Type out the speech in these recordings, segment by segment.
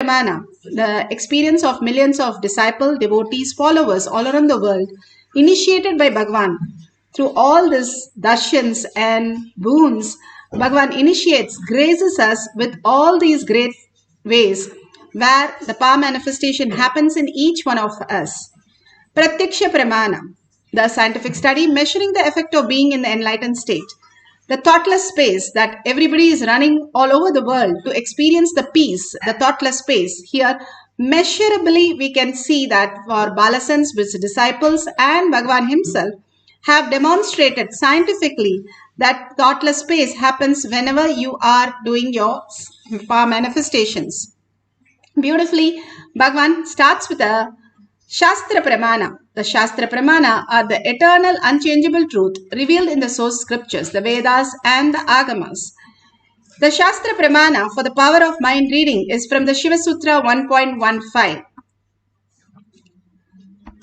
Pramana, the experience of millions of disciples, devotees, followers all around the world, initiated by Bhagavan. Through all these darshans and boons, Bhagavan initiates, graces us with all these great ways where the power manifestation happens in each one of us. Pratyaksha Pramana, the scientific study measuring the effect of being in the enlightened state. The thoughtless space that everybody is running all over the world to experience the peace, the thoughtless space. Here, measurably, we can see that for Balasans, his disciples, and Bhagavan himself have demonstrated scientifically that thoughtless space happens whenever you are doing your power manifestations. Beautifully, Bhagavan starts with a Shastra Pramana. The Shastra Pramana are the eternal, unchangeable truth revealed in the source scriptures, the Vedas and the Agamas. The Shastra Pramana for the power of mind reading is from the Shiva Sutra 1.15.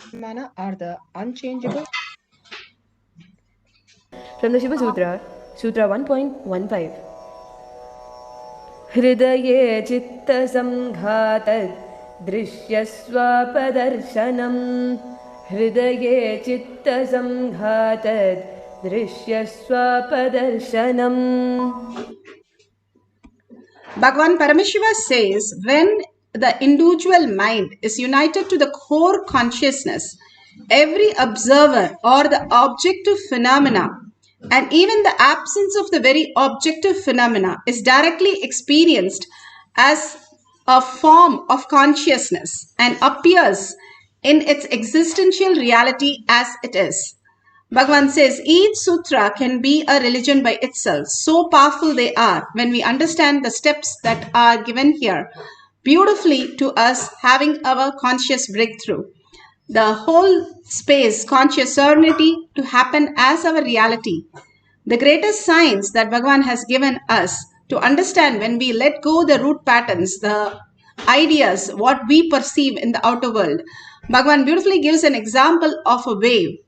Pramana are the unchangeable. From the Shiva Sutra, Sutra 1.15. Hridaye chitta samghatad दृश्यस्वापदर्शनम् हृदये चित्तसंघातद् दृश्यस्वापदर्शनम्. Bhagavan Paramashiva says, when the individual mind is united to the core consciousness, every observer or the objective phenomena and even the absence of the very objective phenomena is directly experienced as a form of consciousness and appears in its existential reality as it is. Bhagavan says each sutra can be a religion by itself. So powerful they are when we understand the steps that are given here beautifully to us having our conscious breakthrough. The whole space, conscious serenity to happen as our reality. The greatest science that Bhagavan has given us to understand when we let go the root patterns, the ideas, what we perceive in the outer world. Bhagavan beautifully gives an example of a wave.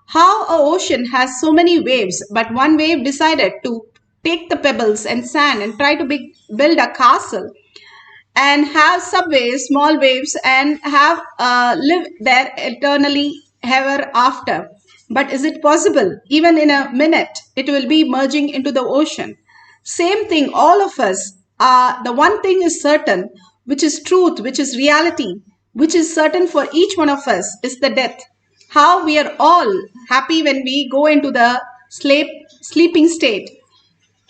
How an ocean has so many waves, but one wave decided to take the pebbles and sand and try to build a castle and have subways, small waves, and have live there eternally ever after. But is it possible? Even in a minute, it will be merging into the ocean. Same thing, all of us, the one thing is certain, which is truth, which is reality, which is certain for each one of us, is the death. How we are all happy when we go into the sleeping state.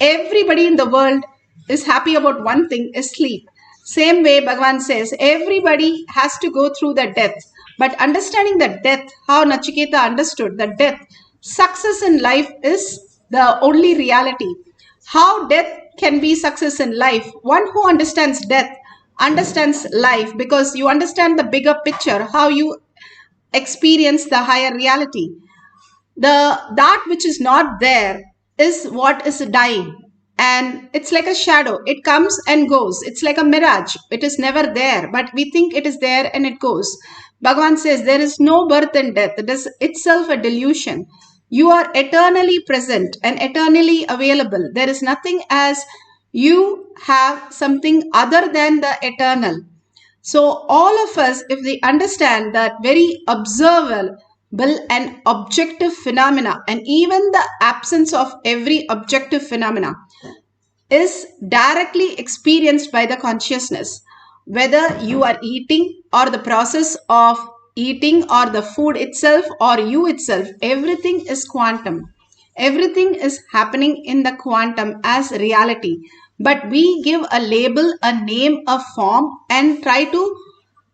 Everybody in the world is happy about one thing, is sleep. Same way Bhagavan says, everybody has to go through the death. But understanding the death, how Nachiketa understood the death, success in life is the only reality. How death can be success in life? One who understands death understands life, because you understand the bigger picture, how you experience the higher reality. That which is not there is what is dying, and it's like a shadow. It comes and goes. It's like a mirage. It is never there, but we think it is there and it goes. Bhagavan says there is no birth and death. It is itself a delusion. You are eternally present and eternally available. There is nothing as you have something other than the eternal. So all of us, if we understand that very observable and objective phenomena, and even the absence of every objective phenomena is directly experienced by the consciousness, whether you are eating or the process of eating or the food itself or you itself, everything is quantum. Everything is happening in the quantum as reality. But we give a label, a name, a form, and try to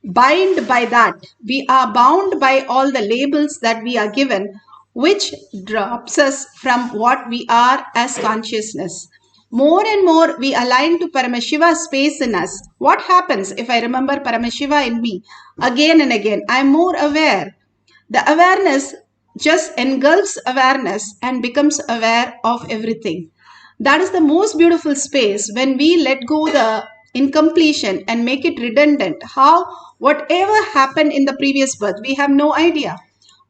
bind by that. We are bound by all the labels that we are given, which drops us from what we are as consciousness. More and more we align to Paramashiva's space in us. What happens if I remember Paramashiva in me again and again? I am more aware. The awareness just engulfs awareness and becomes aware of everything. That is the most beautiful space when we let go the incompletion and make it redundant. How whatever happened in the previous birth, we have no idea.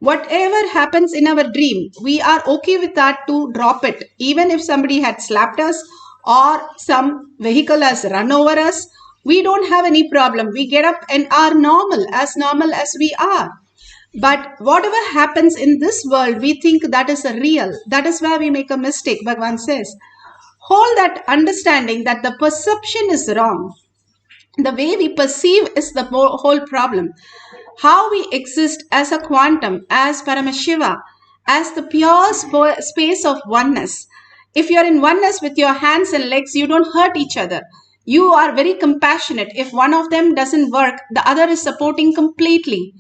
Whatever happens in our dream, we are okay with that to drop it. Even if somebody had slapped us or some vehicle has run over us, we don't have any problem. We get up and are normal as we are. But whatever happens in this world, we think that is a real. That is where we make a mistake, Bhagavan says. Hold that understanding that the perception is wrong. The way we perceive is the whole problem. How we exist as a quantum, as Paramashiva, as the pure space of oneness. If you're in oneness with your hands and legs, you don't hurt each other. You are very compassionate. If one of them doesn't work, the other is supporting completely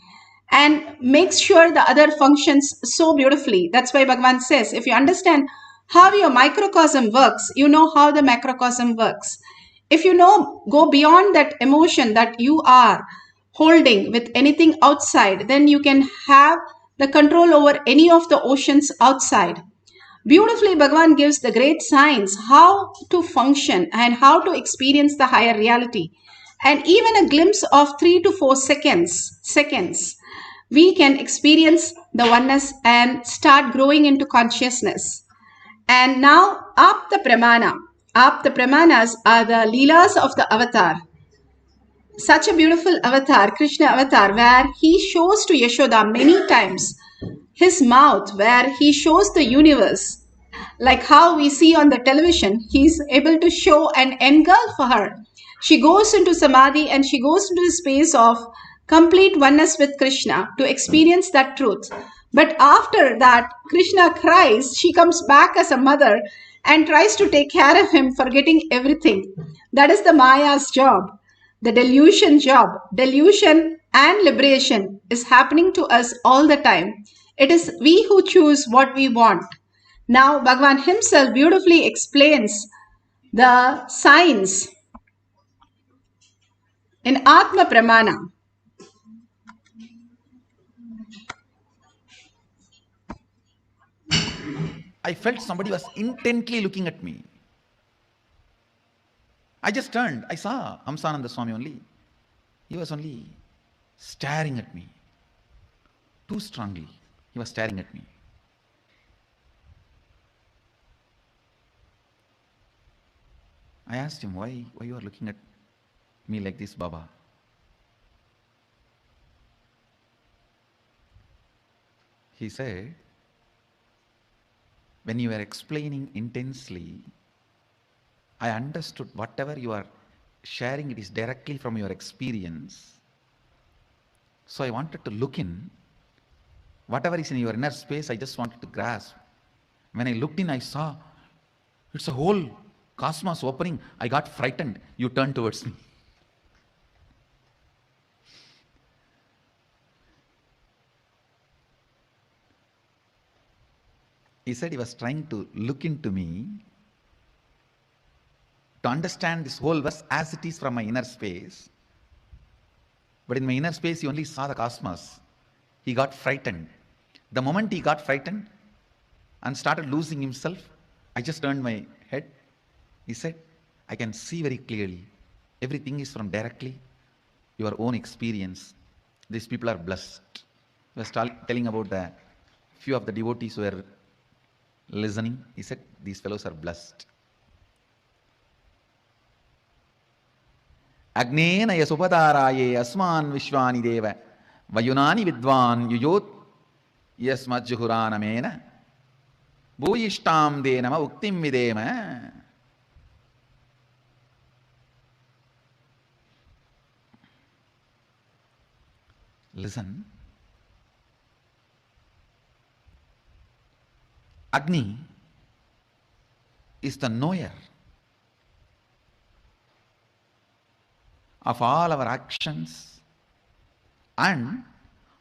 and makes sure the other functions so beautifully. That's why Bhagavan says, if you understand how your microcosm works, you know how the macrocosm works. If you know, go beyond that emotion that you are holding with anything outside, then you can have the control over any of the oceans outside. Beautifully, Bhagavan gives the great signs how to function and how to experience the higher reality. And even a glimpse of 3 to 4 seconds, we can experience the oneness and start growing into consciousness. And now, Apta Pramana. Apta Pramanas are the Leelas of the avatar. Such a beautiful avatar, Krishna avatar, where he shows to Yashoda many times his mouth, where he shows the universe. Like how we see on the television, he's able to show and engulf her. She goes into samadhi and she goes into the space of complete oneness with Krishna to experience that truth. But after that, Krishna cries, she comes back as a mother and tries to take care of him, forgetting everything. That is the Maya's job, the delusion job. Delusion and liberation is happening to us all the time. It is we who choose what we want. Now, Bhagavan himself beautifully explains the signs in Atma Pramana. I felt somebody was intently looking at me. I just turned. I saw Amsananda Swami only. He was only staring at me. Too strongly. He was staring at me. I asked him, why you are looking at me like this, Baba? He said, when you were explaining intensely, I understood whatever you are sharing, it is directly from your experience. So I wanted to look in. Whatever is in your inner space, I just wanted to grasp. When I looked in, I saw it's a whole cosmos opening. I got frightened. You turned towards me. He said he was trying to look into me to understand this whole verse as it is from my inner space. But in my inner space, he only saw the cosmos. He got frightened. The moment he got frightened and started losing himself, I just turned my head. He said, I can see very clearly. Everything is from directly your own experience. These people are blessed. He was telling about the few of the devotees who were listening. He said, these fellows are blessed. Agnena yasupadaraye asman vishwani deva vayunani vidvan yuyot yasmat juhuranamena bhuyishtam denama uktim videma. Listen. Agni is the knower of all our actions and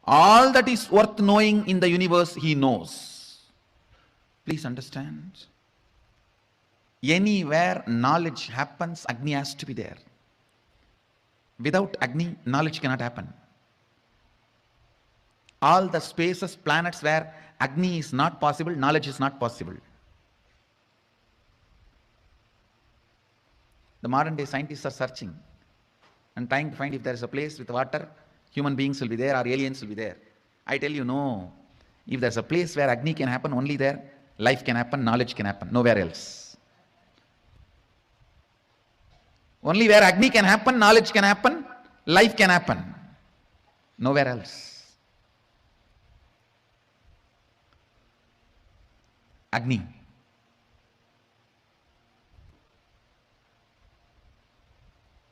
all that is worth knowing in the universe he knows. Please understand. Anywhere knowledge happens, Agni has to be there. Without Agni, knowledge cannot happen. All the spaces, planets where Agni is not possible, knowledge is not possible. The modern day scientists are searching and trying to find if there is a place with water, human beings will be there or aliens will be there. I tell you, no. If there's a place where Agni can happen, only there life can happen, knowledge can happen, nowhere else. Only where Agni can happen, knowledge can happen, life can happen. Nowhere else. Agni.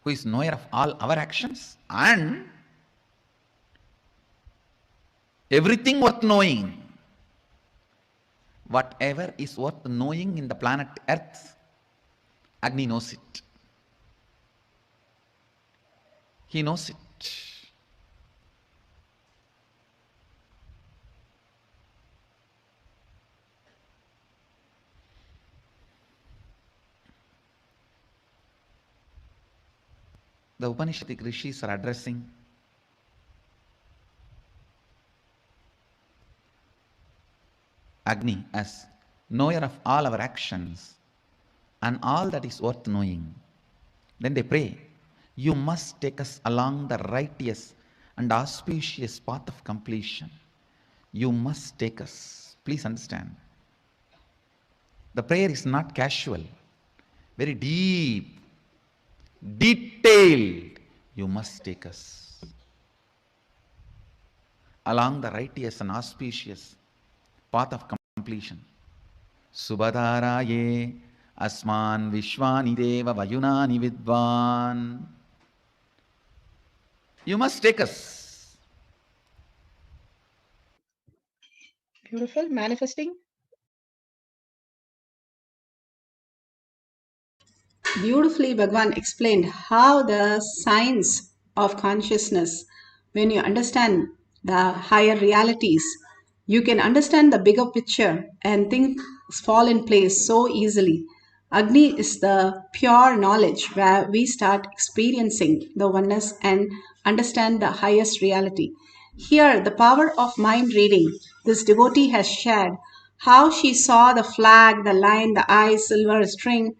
Who is knower of all our actions and everything worth knowing. Whatever is worth knowing in the planet Earth, Agni knows it. He knows it. The Upanishadic rishis are addressing Agni as knower of all our actions and all that is worth knowing. Then they pray, you must take us along the righteous and auspicious path of completion. You must take us. Please understand. The prayer is not casual, very deep, detailed. You must take us along the righteous and auspicious path of completion. Subhadharaye asman vishwani deva vayunani vidvan. You must take us. Beautiful. Manifesting. Beautifully, Bhagwan explained how the science of consciousness, when you understand the higher realities, you can understand the bigger picture and things fall in place so easily. Agni is the pure knowledge where we start experiencing the oneness and understand the highest reality. Here, the power of mind reading, this devotee has shared how she saw the flag, the line, the eye, silver string,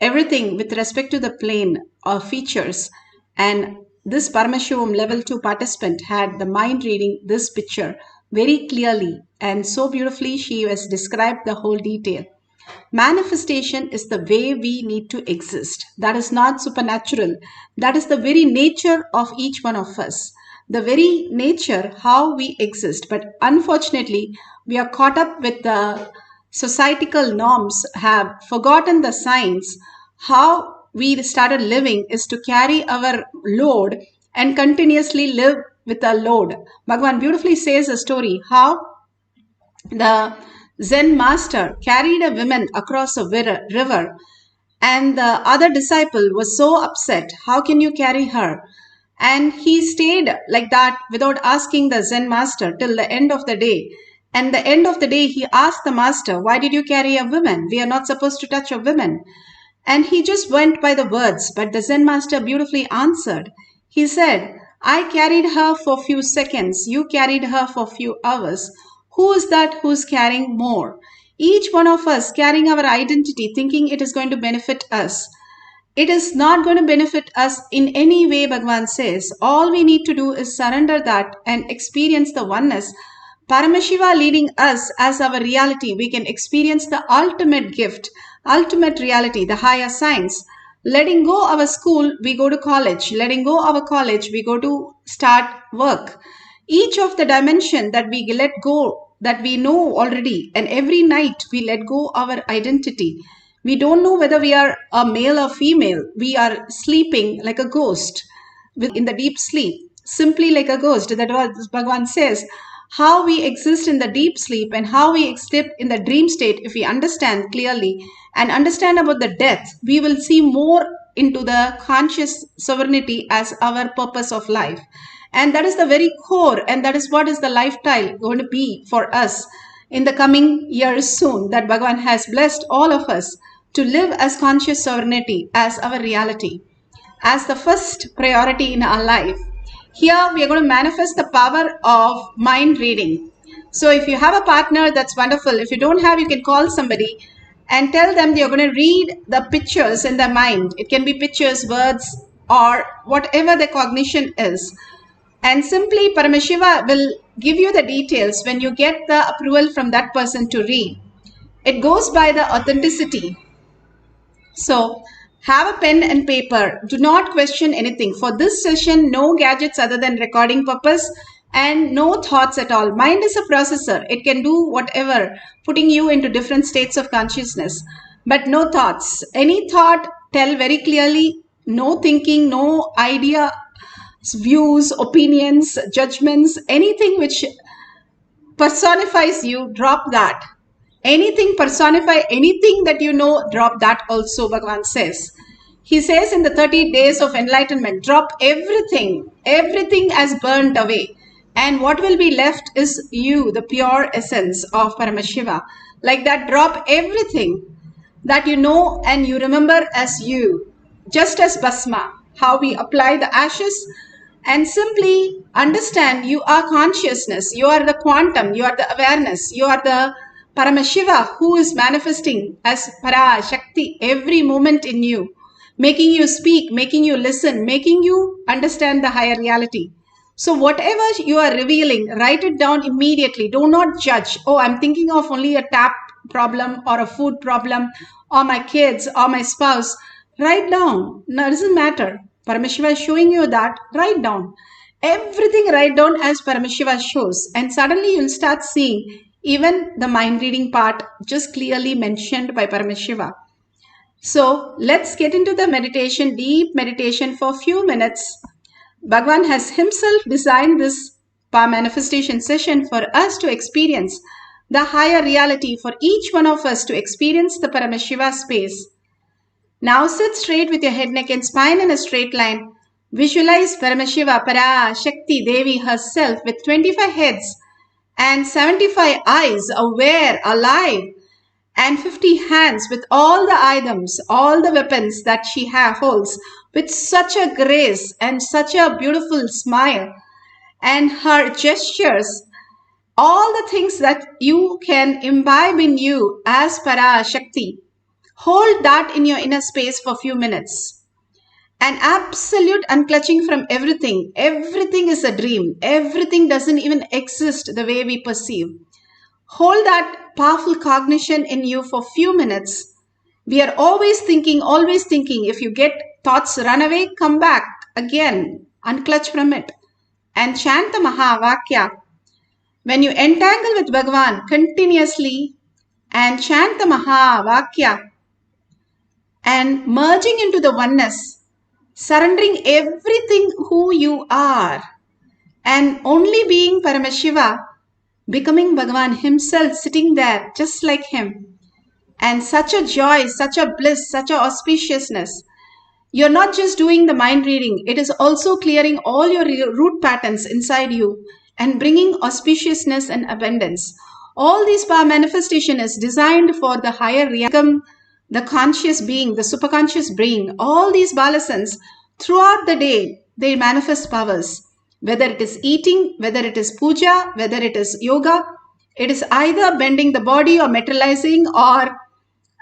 everything with respect to the plane or features. And this Paramashivoham level 2 participant had the mind reading this picture very clearly and so beautifully she has described the whole detail. Manifestation is the way we need to exist. That is not supernatural. That is the very nature of each one of us. The very nature how we exist. But unfortunately, we are caught up with the societal norms, have forgotten the science. How we started living is to carry our load and continuously live with a load. Bhagavan beautifully says a story how the Zen master carried a woman across a river, and the other disciple was so upset. How can you carry her? And he stayed like that without asking the Zen master till the end of the day. And the end of the day, he asked the master, why did you carry a woman? We are not supposed to touch a woman. And he just went by the words, but the Zen master beautifully answered. He said, I carried her for a few seconds, you carried her for a few hours. Who is that who's carrying more? Each one of us carrying our identity, thinking it is going to benefit us. It is not going to benefit us in any way, Bhagavan says. All we need to do is surrender that and experience the oneness. Paramashiva leading us as our reality. We can experience the ultimate gift, ultimate reality, the higher science. Letting go our school, we go to college. Letting go our college, we go to start work. Each of the dimension that we let go, that we know already, and every night we let go our identity. We don't know whether we are a male or female. We are sleeping like a ghost in the deep sleep, simply like a ghost. That what Bhagavan says. How we exist in the deep sleep and how we exist in the dream state, if we understand clearly and understand about the death, we will see more into the conscious sovereignty as our purpose of life. And that is the very core, and that is what is the lifestyle going to be for us in the coming years soon, that Bhagavan has blessed all of us to live as conscious sovereignty as our reality, as the first priority in our life. Here we are going to manifest the power of mind reading. So if you have a partner, that's wonderful. If you don't have, you can call somebody and tell them you're going to read the pictures in their mind. It can be pictures, words, or whatever the cognition is. And simply Paramashiva will give you the details when you get the approval from that person to read. It goes by the authenticity. So Have a pen and paper. Do not question anything. For this session, no gadgets other than recording purpose and no thoughts at all. Mind is a processor. It can do whatever, putting you into different states of consciousness. But no thoughts. Any thought, tell very clearly. No thinking, no idea, views, opinions, judgments, anything which personifies you, drop that. Anything personify, anything that you know, drop that also, Bhagavan says. He says in the 30 days of enlightenment, drop everything. Everything as burnt away. And what will be left is you, the pure essence of Paramashiva. Like that, drop everything that you know and you remember as you. Just as Bhasma, how we apply the ashes and simply understand you are consciousness, you are the quantum, you are the awareness, you are the Paramashiva who is manifesting as Parashakti every moment in you, making you speak, making you listen, making you understand the higher reality. So whatever you are revealing, write it down immediately. Do not judge. Oh, I'm thinking of only a tap problem or a food problem or my kids or my spouse. Write down. No, it doesn't matter. Paramashiva is showing you that. Write down. Everything write down as Paramashiva shows. And suddenly you'll start seeing even the mind reading part just clearly mentioned by Paramashiva. So let's get into the meditation, deep meditation for a few minutes. Bhagavan has himself designed this manifestation session for us to experience the higher reality, for each one of us to experience the Paramashiva space. Now sit straight with your head, neck and spine in a straight line. Visualize Paramashiva, Parashakti Devi herself with 25 heads and 75 eyes, aware, alive, and 50 hands with all the items, all the weapons that she holds with such a grace and such a beautiful smile, and her gestures, all the things that you can imbibe in you as Parashakti. Hold that in your inner space for a few minutes. An absolute unclutching from everything. Everything is a dream. Everything doesn't even exist the way we perceive. Hold that powerful cognition in you for a few minutes. We are always thinking, always thinking. If you get thoughts run away, come back again, unclutch from it and chant the Mahavakya. When you entangle with Bhagavan continuously and chant the Mahavakya and merging into the oneness, surrendering everything who you are and only being Paramashiva, becoming Bhagavan himself, sitting there just like him. And such a joy, such a bliss, such a auspiciousness. You're not just doing the mind reading, it is also clearing all your root patterns inside you and bringing auspiciousness and abundance. All these power manifestation is designed for the higher reality, the conscious being, the superconscious being. All these balasans throughout the day, they manifest powers. Whether it is eating, whether it is puja, whether it is yoga, it is either bending the body or materializing or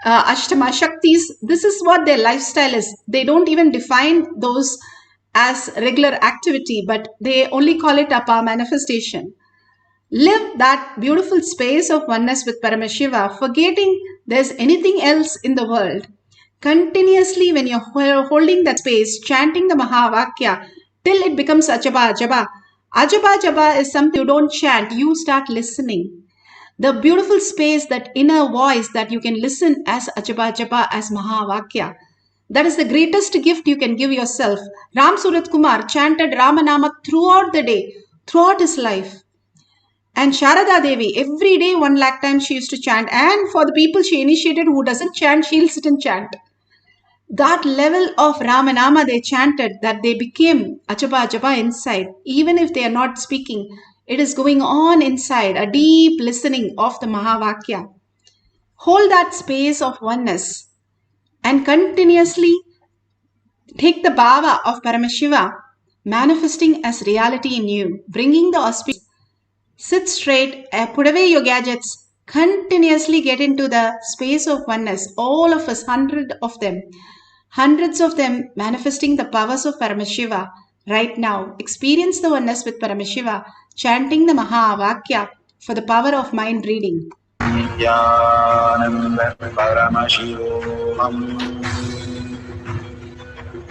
Ashtama Shaktis. This is what their lifestyle is. They don't even define those as regular activity, but they only call it a power manifestation. Live that beautiful space of oneness with Paramashiva, forgetting there's anything else in the world. Continuously, when you're holding that space, chanting the Mahavakya, till it becomes Ajaba Ajaba. Ajaba Ajaba is something you don't chant, you start listening. The beautiful space, that inner voice that you can listen as Ajaba Ajaba, as Mahavakya. That is the greatest gift you can give yourself. Ram Surat Kumar chanted Ramanama throughout the day, throughout his life. And Sharada Devi, every day 1 lakh times she used to chant. And for the people she initiated who doesn't chant, she'll sit and chant. That level of Ramanama they chanted, that they became Ajaba Ajaba inside. Even if they are not speaking, it is going on inside, a deep listening of the Mahavakya. Hold that space of oneness and continuously take the bhava of Paramashiva manifesting as reality in you, bringing the auspice. Sit straight, put away your gadgets, continuously get into the space of oneness. All of us, hundreds of them manifesting the powers of Paramashiva right now. Experience the oneness with Paramashiva, chanting the Mahavakya for the power of mind reading. Nithyananda Paramashivoham.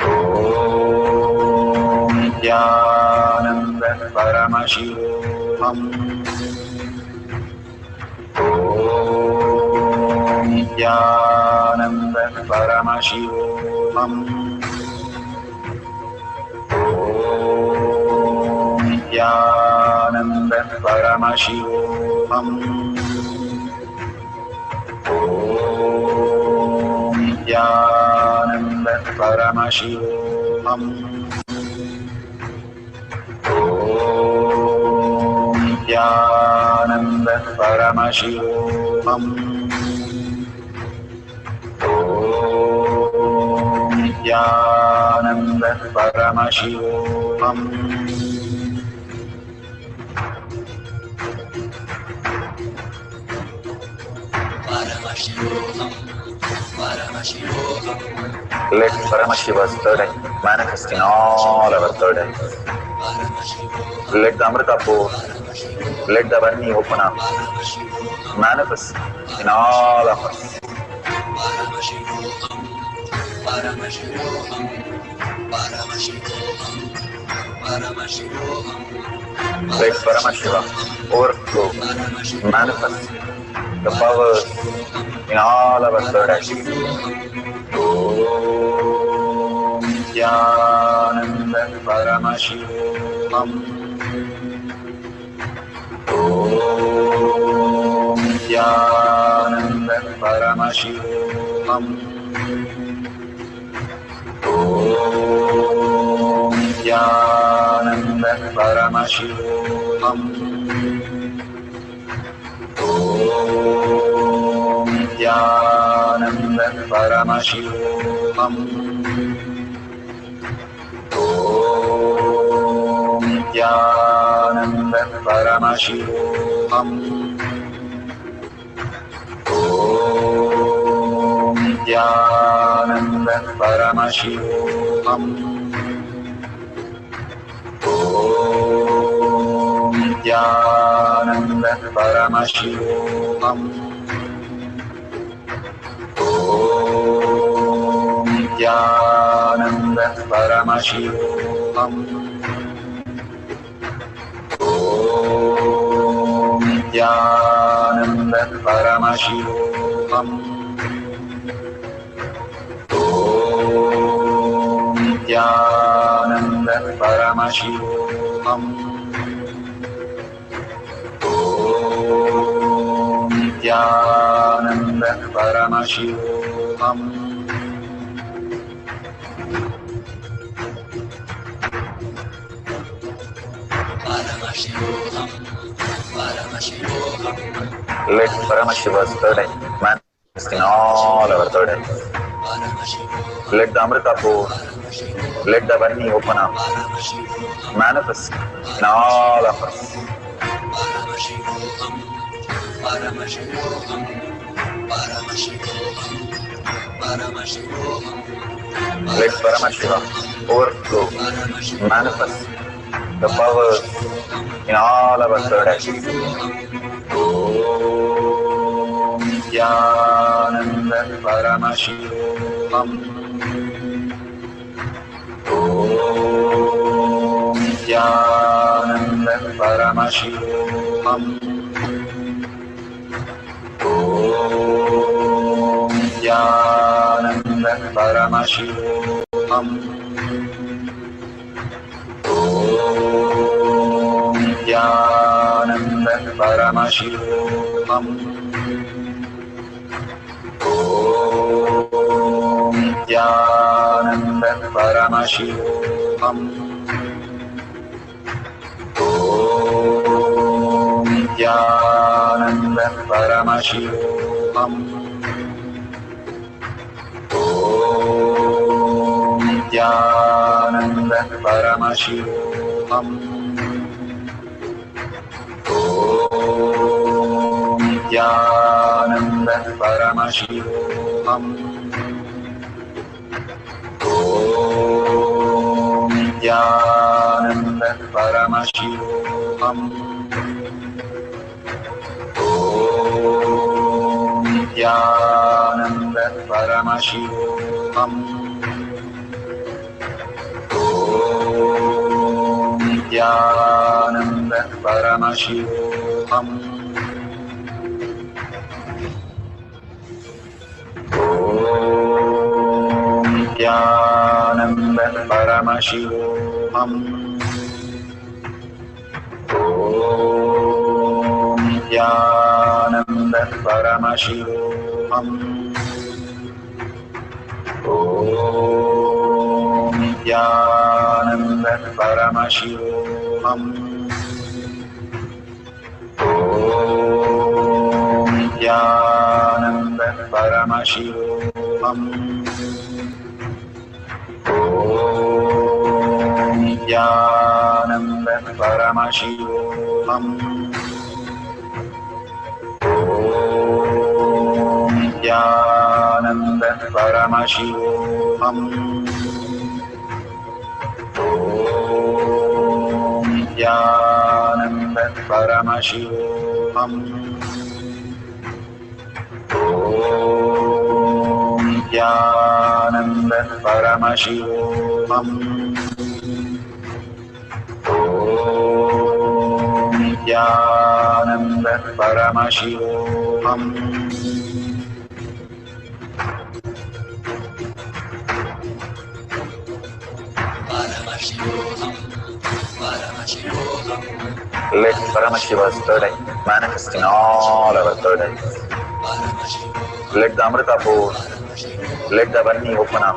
Om Nithyananda Paramashivoham. Om Nithyananda Paramashivoham. Om Nithyananda Paramashivoham. Om Nithyananda Paramashivoham. Om Nithyananda Paramashivoham. Om Nithyananda Paramashivoham. Let Paramashiva's third eye manifest in all our third eyes. Let the Amrita pour, let the Varni open up, manifest in all of us. Let Paramashiva overflow, manifest the powers in all our third eyes. Om Nithyananda Paramashivoham. Om Nithyananda Paramashivoham. Om Nithyananda Paramashivoham. Om Nithyananda Paramashivoham. Om Nithyananda Paramashivoham. Om Nithyananda Paramashivoham. Om Nithyananda Paramashivoham. Om Nithyananda Paramashivoham. Om Nithyananda Paramashivoham. Om Nithyananda Paramashivoham. Om Nithyananda Paramashivoham. Let Paramashiva's third eye manifest in all our third eyes. Let the Amrita pour, let the Varni open up, manifest in all of us. Let Paramashiva overflow, manifest the powers in all our third eyes. Om Nithyananda Paramashivoham. Om Nithyananda Paramashivoham. Om Nithyananda Paramashivoham. Om Nithyananda Paramashivoham. Om Nithyananda Paramashivoham. Om Nithyananda Paramashivoham. Om Nithyananda Paramashivoham. Om Nithyananda Paramashivoham. Om Nithyananda Paramashivoham. Om Nithyananda Paramashivoham. Om Nithyananda Paramashivoham. Om Nithyananda Paramashivoham. Om Nithyananda Paramashivoham. Om Nithyananda Paramashivoham. Om Nithyananda Paramashivoham. Om Nithyananda Paramashivoham. Om Nithyananda Paramashivoham. Om Nithyananda Paramashivoham. Om Nithyananda Paramashivoham. Om Nithyananda Paramashivoham. Let Paramashiva's third eye manifest in all our third eyes. Let the Amrita pour, let the Varni open up.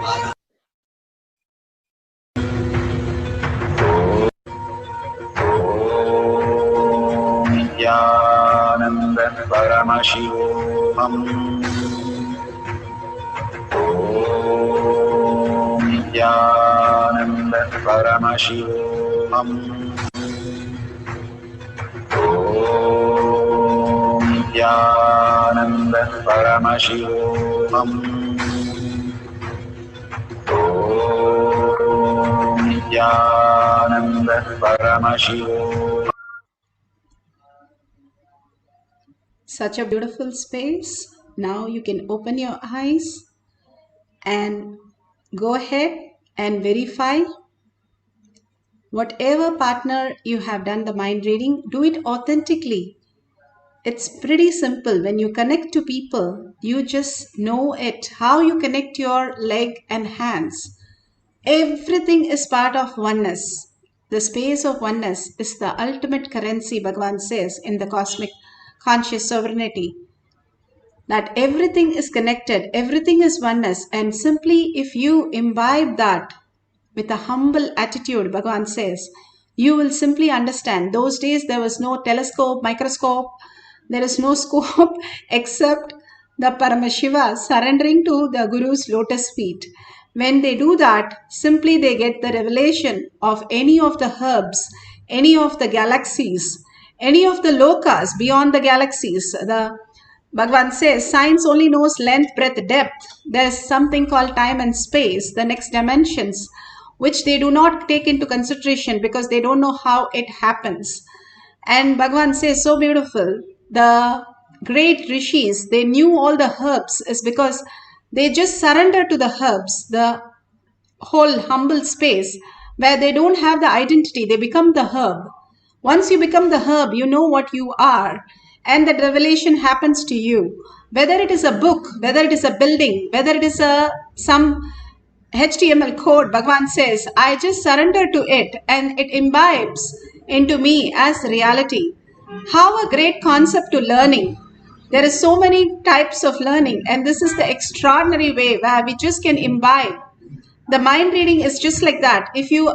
Om Nithyananda Paramashivoham. Om Nithyananda Paramashivoham. Om Nithyananda Paramashivoham. Om Nithyananda Paramashivoham. Such a beautiful space. Now you can open your eyes and go ahead and verify whatever partner you have done the mind reading. Do it authentically. It's pretty simple. When you connect to people, you just know it. How you connect your leg and hands. Everything is part of oneness. The space of oneness is the ultimate currency, Bhagavan says, in the cosmic conscious sovereignty. That everything is connected, everything is oneness, and simply if you imbibe that with a humble attitude, Bhagavan says, you will simply understand. Those days there was no telescope, microscope, there is no scope except the Paramashiva surrendering to the Guru's lotus feet. When they do that, simply they get the revelation of any of the herbs, any of the galaxies, any of the lokas beyond the galaxies. The Bhagavan says science only knows length, breadth, depth. There's something called time and space, the next dimensions, which they do not take into consideration because they don't know how it happens. And Bhagavan says so beautiful. The great rishis, they knew all the herbs is because they just surrender to the herbs, the whole humble space where they don't have the identity, they become the herb. Once you become the herb, you know what you are, and that revelation happens to you. Whether it is a book, whether it is a building, whether it is some HTML code, Bhagavan says, I just surrender to it and it imbibes into me as reality. How a great concept to learning. There are so many types of learning, and this is the extraordinary way where we just can imbibe. The mind reading is just like that. If you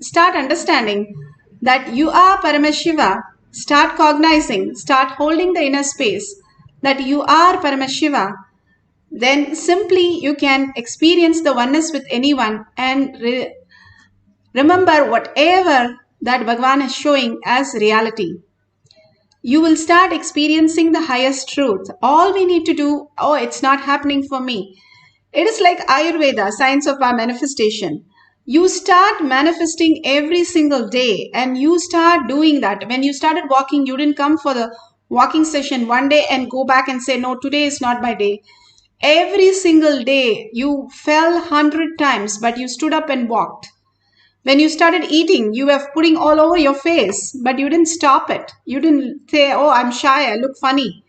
start understanding that you are Paramashiva, start cognizing, start holding the inner space that you are Paramashiva, then simply you can experience the oneness with anyone and remember whatever that Bhagavan is showing as reality. You will start experiencing the highest truth. All we need to do, oh, it's not happening for me. It is like Ayurveda, science of our manifestation. You start manifesting every single day and you start doing that. When you started walking, you didn't come for the walking session one day and go back and say, no, today is not my day. Every single day you fell 100 times, but you stood up and walked. When you started eating, you were putting all over your face, but you didn't stop it. You didn't say, oh, I'm shy, I look funny.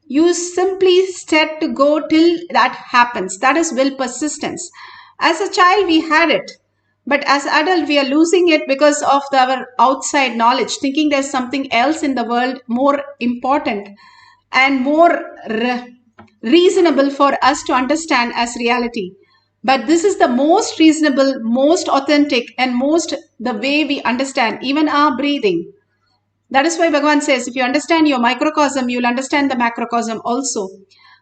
You simply said to go till that happens. That is will persistence. As a child, we had it. But as adult, we are losing it because of our outside knowledge, thinking there's something else in the world more important and more reasonable for us to understand as reality. But this is the most reasonable, most authentic, and most the way we understand even our breathing. That is why Bhagavan says, if you understand your microcosm, you'll understand the macrocosm also.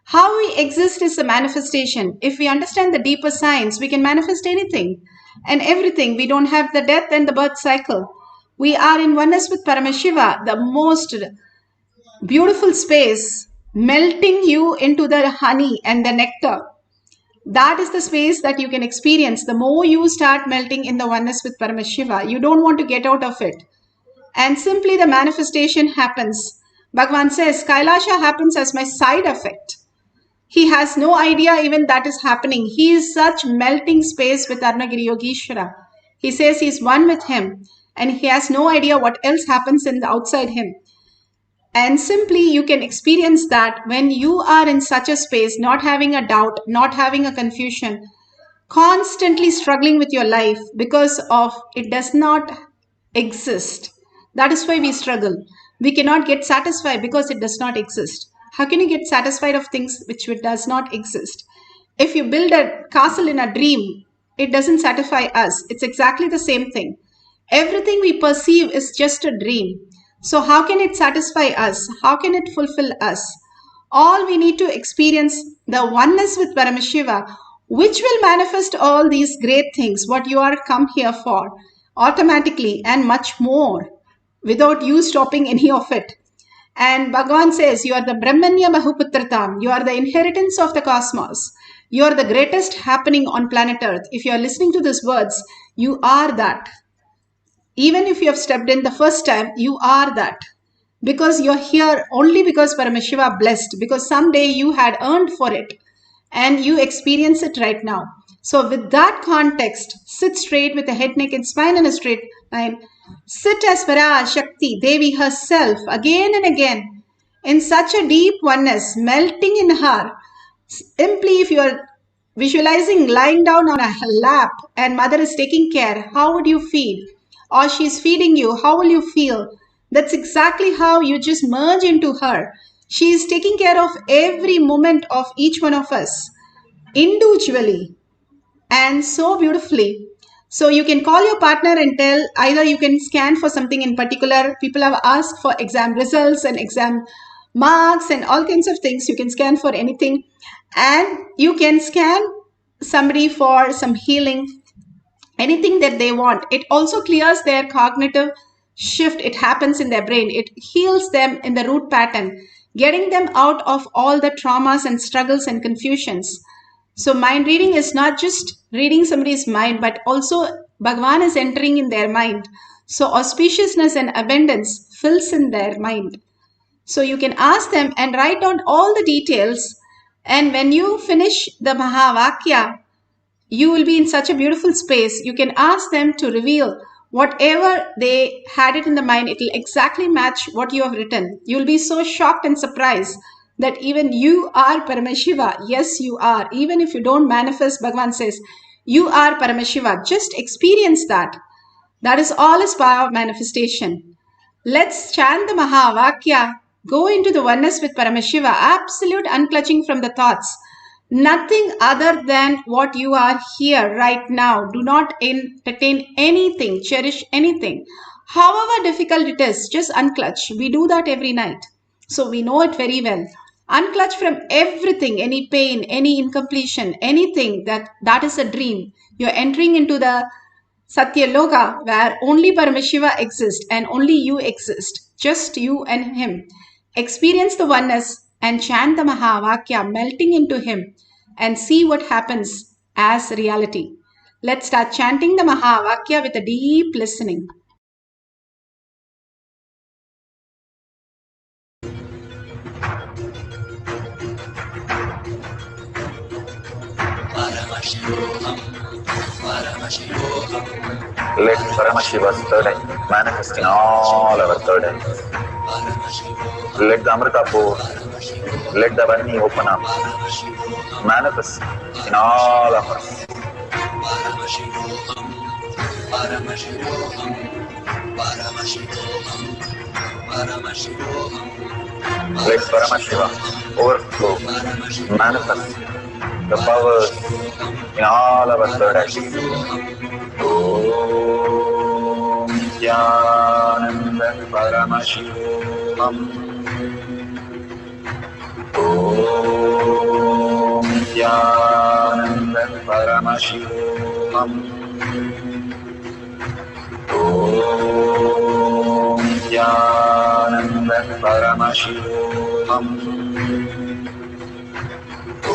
How we exist is a manifestation. If we understand the deeper science, we can manifest anything and everything. We don't have the death and the birth cycle. We are in oneness with Paramashiva, the most beautiful space, melting you into the honey and the nectar. That is the space that you can experience. The more you start melting in the oneness with Paramashiva, you don't want to get out of it. And simply the manifestation happens. Bhagavan says, Kailasha happens as my side effect. He has no idea even that is happening. He is such melting space with Arunagiri Yogeshwara. He says he is one with him and he has no idea what else happens in the outside him. And simply you can experience that when you are in such a space, not having a doubt, not having a confusion, constantly struggling with your life because of it does not exist. That is why we struggle. We cannot get satisfied because it does not exist. How can you get satisfied of things which does not exist? If you build a castle in a dream, it doesn't satisfy us. It's exactly the same thing. Everything we perceive is just a dream. So how can it satisfy us? How can it fulfill us? All we need to experience the oneness with Paramashiva, which will manifest all these great things, what you are come here for, automatically and much more, without you stopping any of it. And Bhagavan says, you are the Brahmanya Bahuputratam, you are the inheritance of the cosmos. You are the greatest happening on planet Earth. If you are listening to these words, you are that. Even if you have stepped in the first time, you are that. Because you're here only because Paramashiva blessed, because someday you had earned for it and you experience it right now. So with that context, sit straight with a head, neck and spine in a straight line. Sit as Parashakti, Devi herself, again and again, in such a deep oneness, melting in her. Simply if you are visualizing lying down on a lap and mother is taking care, how would you feel? Or she's feeding you, how will you feel? That's exactly how you just merge into her. She is taking care of every moment of each one of us individually and so beautifully. So you can call your partner and tell, either you can scan for something in particular. People have asked for exam results and exam marks and all kinds of things. You can scan for anything. And you can scan somebody for some healing, anything that they want. It also clears their cognitive shift. It happens in their brain. It heals them in the root pattern, getting them out of all the traumas and struggles and confusions. So mind reading is not just reading somebody's mind, but also Bhagavan is entering in their mind. So auspiciousness and abundance fills in their mind. So you can ask them and write down all the details. And when you finish the Mahavakya, you will be in such a beautiful space. You can ask them to reveal whatever they had it in the mind. It will exactly match what you have written. You will be so shocked and surprised that even you are Paramashiva. Yes, you are. Even if you don't manifest, Bhagavan says, you are Paramashiva. Just experience that. That is all is power of manifestation. Let's chant the Mahavakya. Go into the oneness with Paramashiva. Absolute unclutching from the thoughts. Nothing other than what you are here right now. Do not entertain anything, cherish anything. However difficult it is, just unclutch. We do that every night. So we know it very well. Unclutch from everything, any pain, any incompletion, anything that is a dream. You're entering into the Satya Loka where only Paramashiva exists and only you exist. Just you and him. Experience the oneness and chant the Mahavakya, melting into him, and see what happens as reality. Let's start chanting the Mahavakya with a deep listening. Paramashivoham, Let Paramashiva's third eye manifest in all our third eyes. Let the Amrita pour, let the Varni open up, manifest in all of us. Let Paramashiva overflow, manifest the powers in all our third eyes. Om Nithyananda Paramashivam. Om Nithyananda Paramashivam. Om Nithyananda Paramashivam.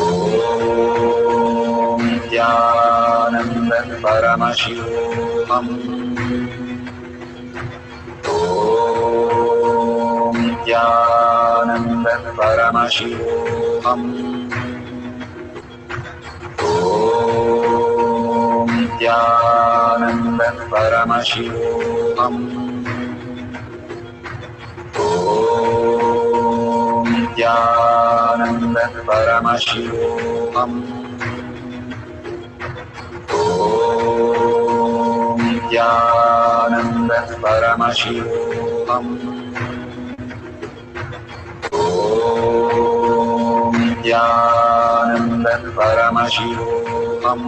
Om Nithyananda Paramashivoham. Om Nithyananda Paramashivoham. Om Nithyananda Paramashivoham. Om Nithyananda Paramashivoham. Om Nithyananda Paramashivoham. Om Nithyananda Paramashivoham.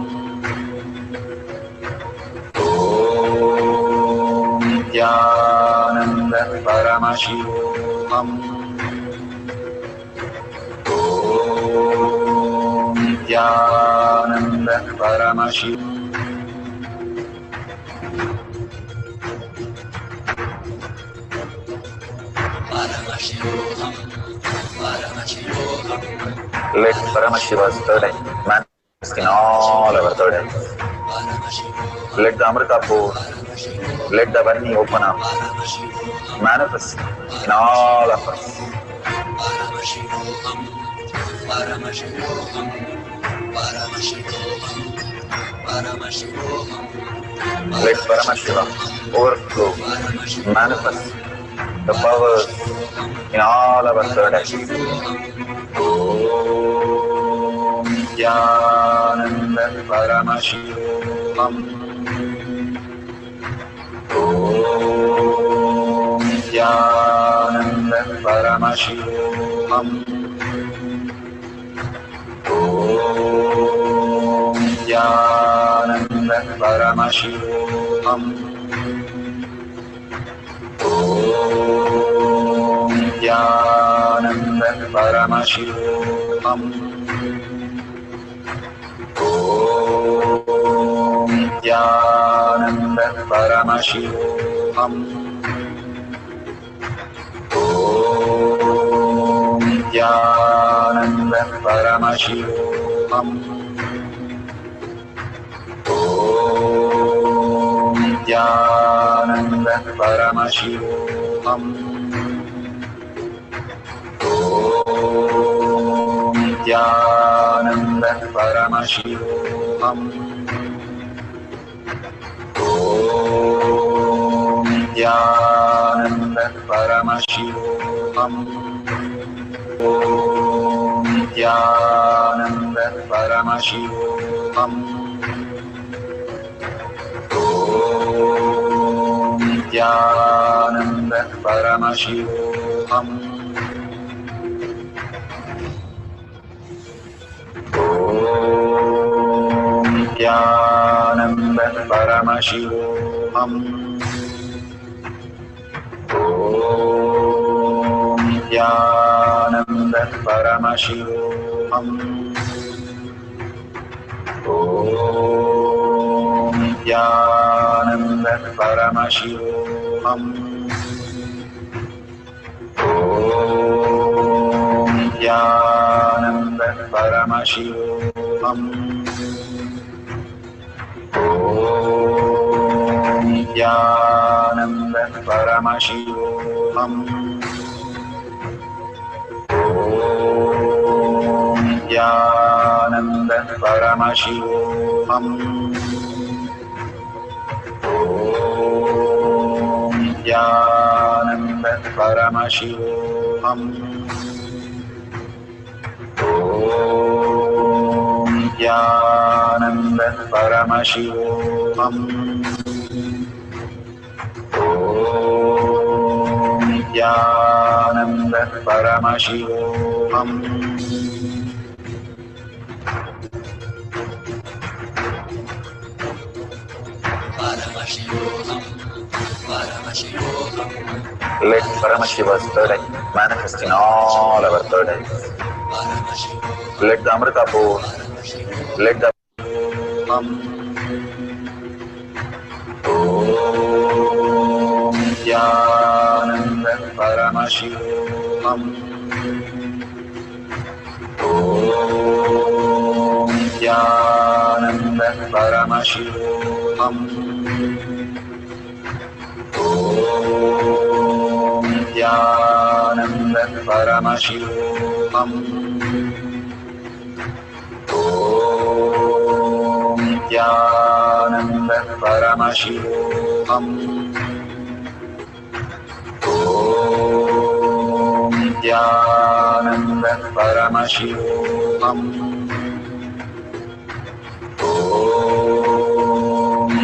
Om Nithyananda Paramashivoham. Om Nithyananda Paramashivoham. Let Paramashiva's third eye manifest in all our third eyes. Let the Amrita pour, let the Varni open up, manifest in all of us. Let Paramashiva overflow, manifest the powers in all our third eyes. Om Nithyananda Paramashivam. Om Nithyananda Paramashivam. Om Nithyananda Paramashivam. Om Nithyananda Paramashivoham. Om Nithyananda Paramashivoham. Om Nithyananda Paramashivoham. Om Nithyananda Paramashivoham. Om Nithyananda Paramashivoham. Om Nithyananda Paramashivoham. Om Nithyananda Paramashivoham. Om Nithyananda Paramashivoham. Om Nithyananda Paramashivoham. Om Nithyananda Paramashivoham. Om Nithyananda Paramashivoham. Om Nithyananda Paramashivoham. Om Nithyananda Paramashivoham. Om Nithyananda Paramashivoham. Nithyananda Paramashivoham. Om Nithyananda Paramashivoham. Om Nithyananda Paramashivoham. Let Paramashiva's third eye manifest in all our third eyes. Let the Amrita pour, let the Om Nithyananda Paramashivoham. Om Nithyananda Paramashivoham. Om Nithyananda Paramashivoham. Om Nithyananda Paramashivoham. Om Nithyananda Paramashivoham. Om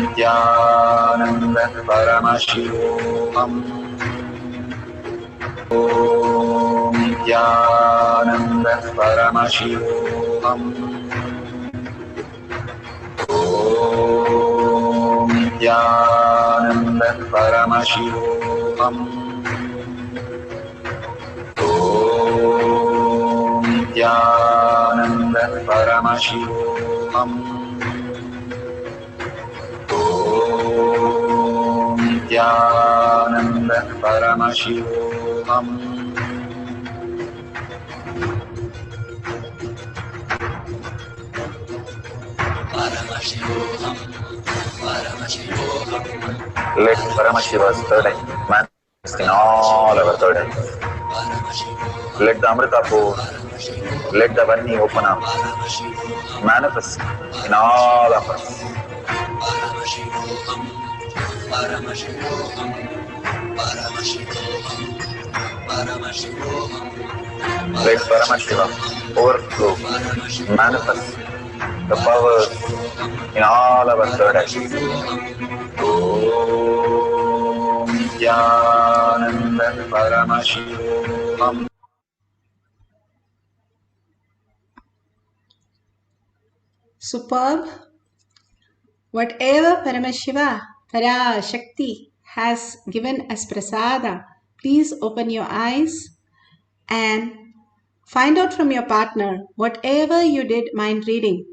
Nithyananda Paramashivoham. Om Nithyananda Paramashivoham. Om Nithyananda Paramashivoham. Om Nithyananda Paramashivoham. Om Nithyananda Paramashivoham. Let Paramashiva's third eye manifest in all our third eyes. Let the Amrita pour, let the Varni open up, manifest in all of us. Let Paramashiva overflow, manifest the powers in all our third eyes. Om Nithyananda Paramashivoham. Superb. Whatever Paramashiva, Parashakti has given as prasada, please open your eyes and find out from your partner whatever you did mind reading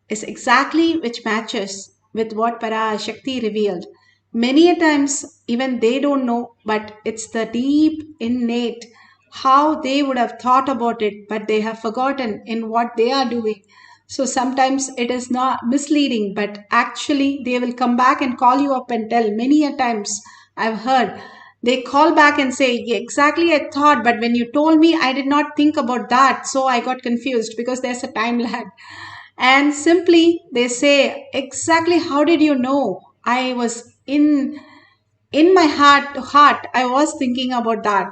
is exactly which matches with what Parashakti revealed. Many a times even they don't know, but it's the deep innate how they would have thought about it, but they have forgotten in what they are doing. So sometimes it is not misleading, but actually they will come back and call you up and tell. Many a times I've heard they call back and say, "Yeah, exactly, I thought, but when you told me, I did not think about that, so I got confused," because there's a time lag. And simply they say, "Exactly, how did you know? I was in my heart I was thinking about that."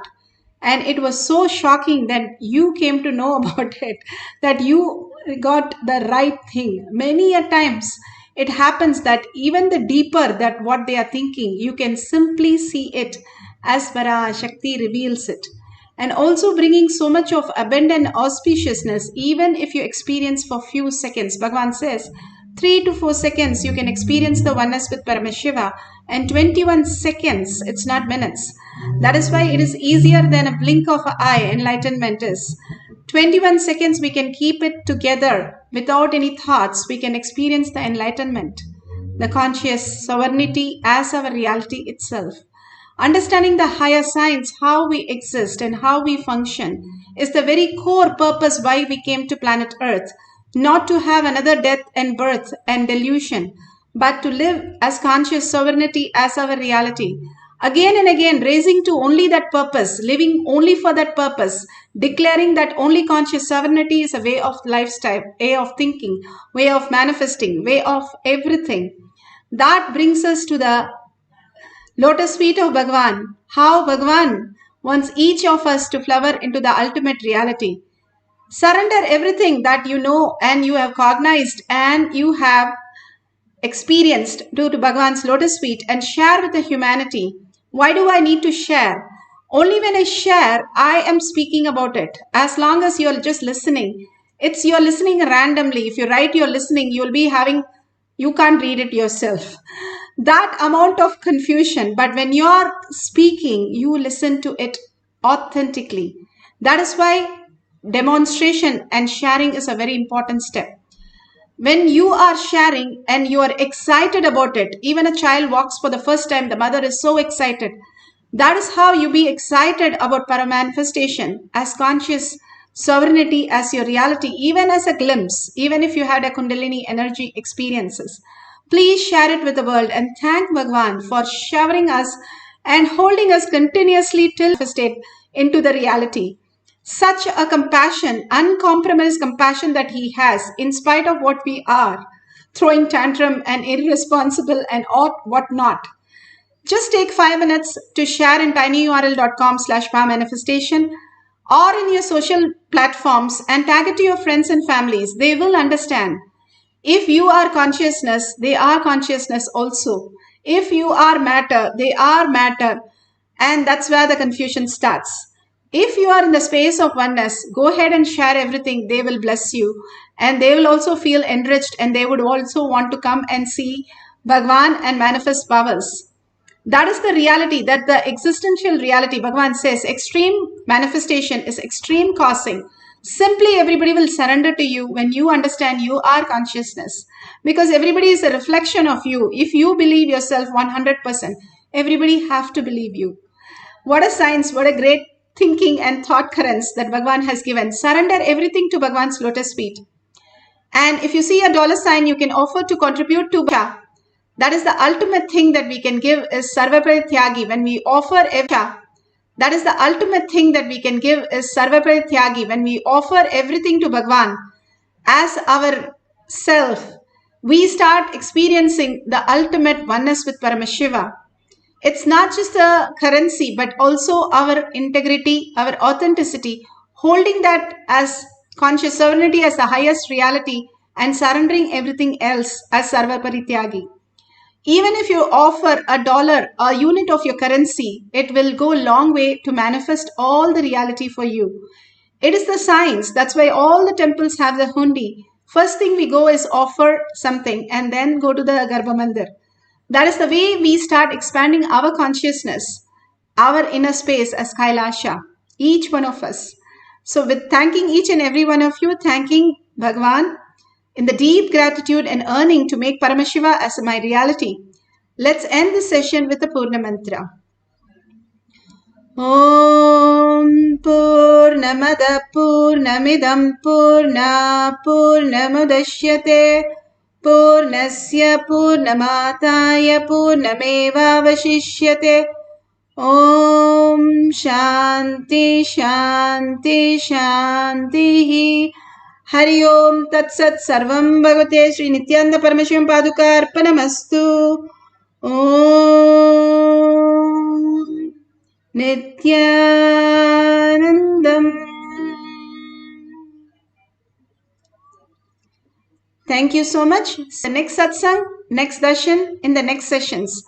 And it was so shocking that you came to know about it, that you got the right thing. Many a times it happens that even the deeper that what they are thinking, you can simply see it as Parashakti reveals it. And also bringing so much of abundant auspiciousness, even if you experience for few seconds. Bhagavan says 3 to 4 seconds you can experience the oneness with Paramashiva, and 21 seconds, it's not minutes. That is why it is easier than a blink of an eye. Enlightenment is 21 seconds we can keep it together without any thoughts. We can experience the enlightenment, the conscious sovereignty as our reality itself. Understanding the higher science, how we exist and how we function, is the very core purpose why we came to planet Earth. Not to have another death and birth and delusion, but to live as conscious sovereignty as our reality. Again and again, raising to only that purpose, living only for that purpose, declaring that only conscious sovereignty is a way of lifestyle, way of thinking, way of manifesting, way of everything. That brings us to the lotus feet of Bhagavan, how Bhagavan wants each of us to flower into the ultimate reality. Surrender everything that you know and you have cognized and you have experienced due to Bhagavan's lotus feet and share with the humanity. Why do I need to share? Only when I share, I am speaking about it. As long as you're just listening, you're listening randomly. If you write you're listening, you can't read it yourself. That amount of confusion. But when you're speaking, you listen to it authentically. That is why demonstration and sharing is a very important step. When you are sharing and you are excited about it, even a child walks for the first time, the mother is so excited. That is how you be excited about paramanifestation as conscious sovereignty as your reality, even as a glimpse, even if you had a Kundalini energy experiences. Please share it with the world and thank Bhagavan for showering us and holding us continuously till manifested into the reality. Such a compassion, uncompromised compassion that he has in spite of what we are, throwing tantrum and irresponsible and what not. Just take 5 minutes to share in tinyurl.com/powermanifestation or in your social platforms and tag it to your friends and families. They will understand. If you are consciousness, they are consciousness also. If you are matter, they are matter. And that's where the confusion starts. If you are in the space of oneness, go ahead and share everything. They will bless you. And they will also feel enriched and they would also want to come and see Bhagavan and manifest powers. That is the reality, that the existential reality. Bhagavan says extreme manifestation is extreme causing. Simply everybody will surrender to you when you understand you are consciousness. Because everybody is a reflection of you. If you believe yourself 100%, everybody have to believe you. What a science, what a great thinking and thought currents that Bhagavan has given. Surrender everything to Bhagavan's lotus feet. And if you see a dollar sign, you can offer to contribute to Bhagavan. That is the ultimate thing that we can give is Sarvaparityagi. When we offer that is the ultimate thing that we can give is Sarvaparityagi. When we offer everything to Bhagavan as our self, we start experiencing the ultimate oneness with Paramashiva. It's not just a currency, but also our integrity, our authenticity, holding that as conscious sovereignty as the highest reality and surrendering everything else as Sarvaparityagi. Even if you offer $1, a unit of your currency, it will go a long way to manifest all the reality for you. It is the science. That's why all the temples have the hundi. First thing we go is offer something and then go to the Garbha Mandir. That is the way we start expanding our consciousness, our inner space as Kailasha, each one of us. So with thanking each and every one of you, thanking Bhagavan in the deep gratitude and earning to make Paramashiva as my reality, let's end this session with the Purna Mantra. Om Purnamada Purnamidam Purna Purnamudashyate Purnasya Purnamataya Purnamevavashishyate. Om Shanti Shanti Shanti. Hari Om Tat Sat Sarvam Bhagavate Sri Nithyananda Paramashivam Paduka Arpanamastu. Om Nithyanandam. Thank you so much. The next satsang, next darshan in the next sessions.